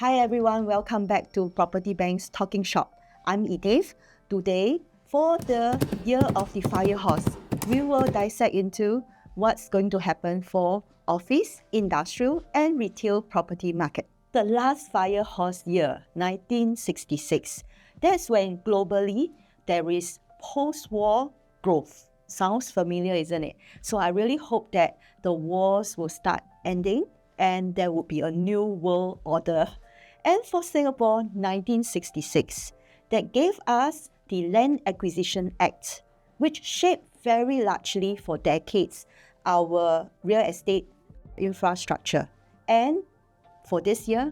Hi everyone, welcome back to Property Bank's Talking Shop. I'm Edith. Today, for the year of the fire horse, we will dissect into what's going to happen for office, industrial, and retail property market. The last fire horse year, 1966, that's when globally there is post-war growth. Sounds familiar, isn't it? So I really hope that the wars will start ending and there will be a new world order. And for Singapore, 1966, that gave us the Land Acquisition Act, which shaped very largely for decades our real estate infrastructure. And for this year,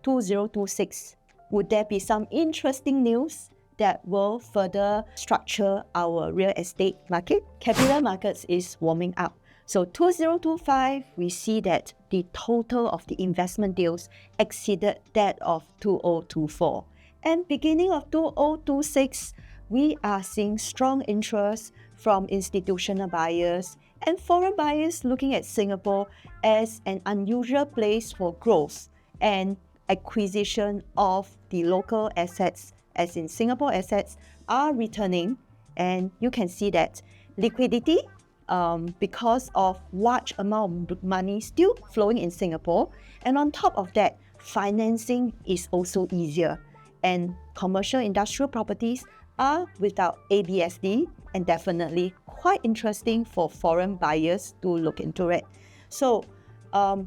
2026, would there be some interesting news that will further structure our real estate market? Capital markets is warming up. So 2025, we see that the total of the investment deals exceeded that of 2024. And beginning of 2026, we are seeing strong interest from institutional buyers and foreign buyers looking at Singapore as an unusual place for growth and acquisition of the local assets, as in Singapore assets, are returning. And you can see that liquidity, because of large amount of money still flowing in Singapore. And on top of that, financing is also easier. And commercial industrial properties are without ABSD and definitely quite interesting for foreign buyers to look into it. So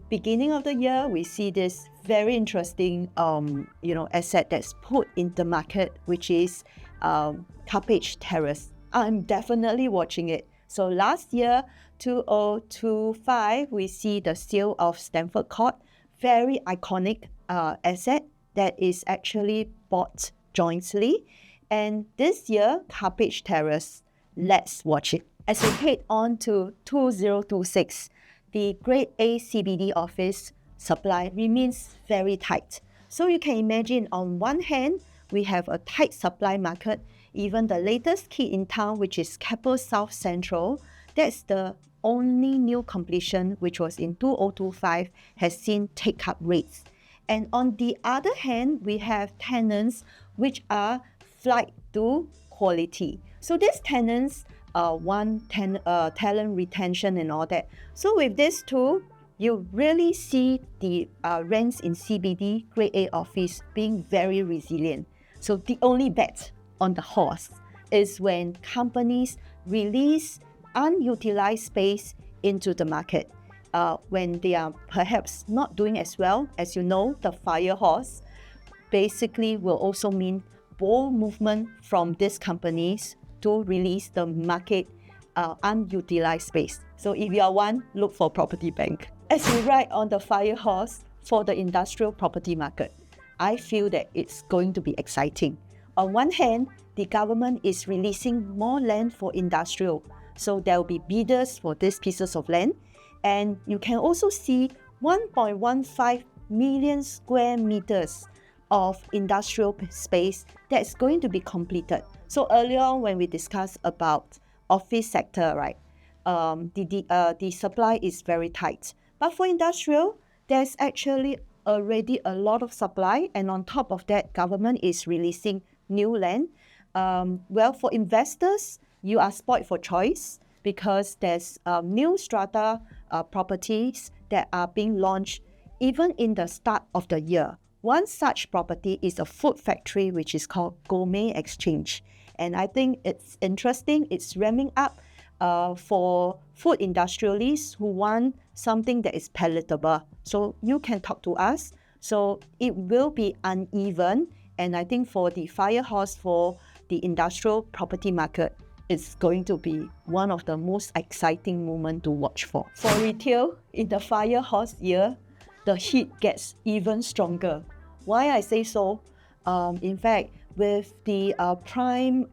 beginning of the year, we see this very interesting asset that's put in the market, which is Carpage Terrace. I'm definitely watching it. So last year, 2025, we see the sale of Stamford Court, very iconic asset that is actually bought jointly. And this year, Carpage Terrace, let's watch it. As we head on to 2026, the Grade A CBD office supply remains very tight. So you can imagine, on one hand, we have a tight supply market. Even the latest key in town, which is Keppel South Central, that's the only new completion, which was in 2025, has seen take-up rates. And on the other hand, we have tenants which are flight to quality. So these tenants want talent retention and all that. So with these two, you really see the rents in CBD Grade A office being very resilient. So the only bet on the horse is when companies release unutilized space into the market. When they are perhaps not doing as well, as you know, the fire horse basically will also mean bold movement from these companies to release the market unutilized space. So if you are one, look for Property Bank. As we ride on the fire horse for the industrial property market, I feel that it's going to be exciting. On one hand, the government is releasing more land for industrial. So there will be bidders for these pieces of land. And you can also see 1.15 million square meters of industrial space that's going to be completed. So earlier on when we discussed about office sector, right, the supply is very tight. But for industrial, there's actually already a lot of supply. And on top of that, government is releasing new land. For investors, you are spoiled for choice because there's new strata properties that are being launched even in the start of the year. One such property is a food factory which is called Gourmet Exchange. And I think it's interesting. It's ramming up for food industrialists who want something that is palatable. So you can talk to us. So it will be uneven. And I think for the fire horse, for the industrial property market, it's going to be one of the most exciting moments to watch for. For retail, in the fire horse year, the heat gets even stronger. Why I say so? In fact, with the prime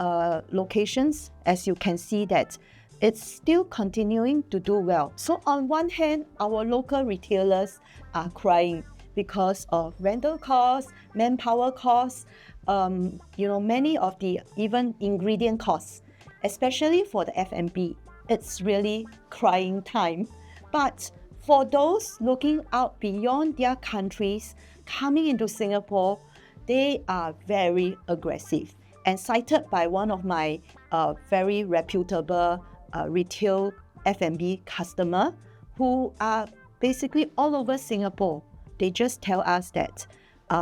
locations, as you can see that it's still continuing to do well. So on one hand, our local retailers are crying because of rental costs, manpower costs, many of the even ingredient costs, especially for the F&B. It's really crying time. But for those looking out beyond their countries, coming into Singapore, they are very aggressive. And cited by one of my very reputable retail F&B customer who are basically all over Singapore. They just tell us that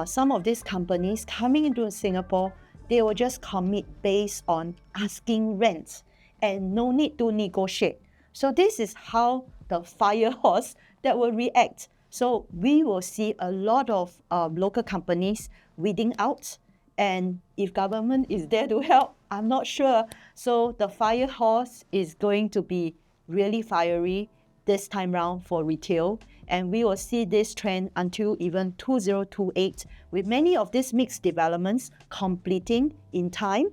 some of these companies coming into Singapore, they will just commit based on asking rent and no need to negotiate. So this is how the fire horse that will react. So we will see a lot of local companies weeding out, and if government is there to help, I'm not sure. So the fire horse is going to be really fiery this time round for retail, and we will see this trend until even 2028, with many of these mixed developments completing in time,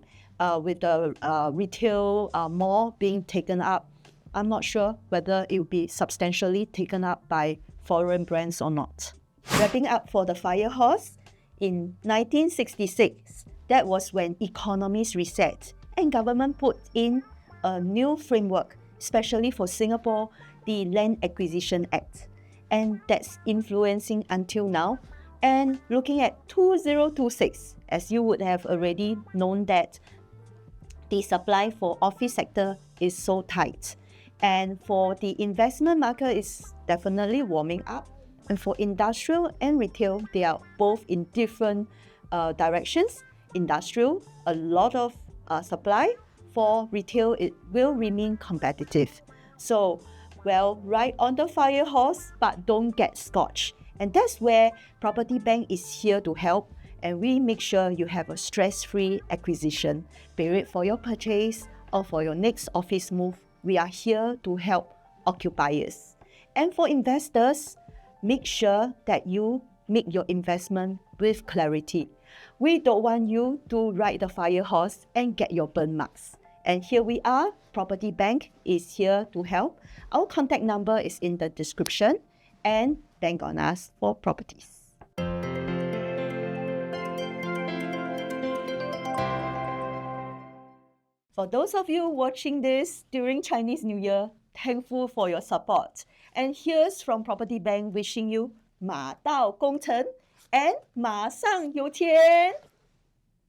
with the retail mall being taken up. I'm not sure whether it will be substantially taken up by foreign brands or not. Wrapping up for the fire horse, in 1966, that was when economies reset and government put in a new framework, especially for Singapore, the Land Acquisition Act. And that's influencing until now. And looking at 2026, as you would have already known that the supply for office sector is so tight. And for the investment market is definitely warming up. And for industrial and retail, they are both in different directions. Industrial, a lot of supply. For retail, it will remain competitive. So, well, ride on the fire horse, but don't get scorched. And that's where Property Bank is here to help. And we make sure you have a stress-free acquisition, be it for your purchase or for your next office move. We are here to help occupiers. And for investors, make sure that you make your investment with clarity. We don't want you to ride the fire horse and get your burn marks. And here we are, Property Bank is here to help. Our contact number is in the description, and bank on us for properties. For those of you watching this during Chinese New Year, thankful for your support. And here's from Property Bank wishing you 马到功成 and 马上有钱.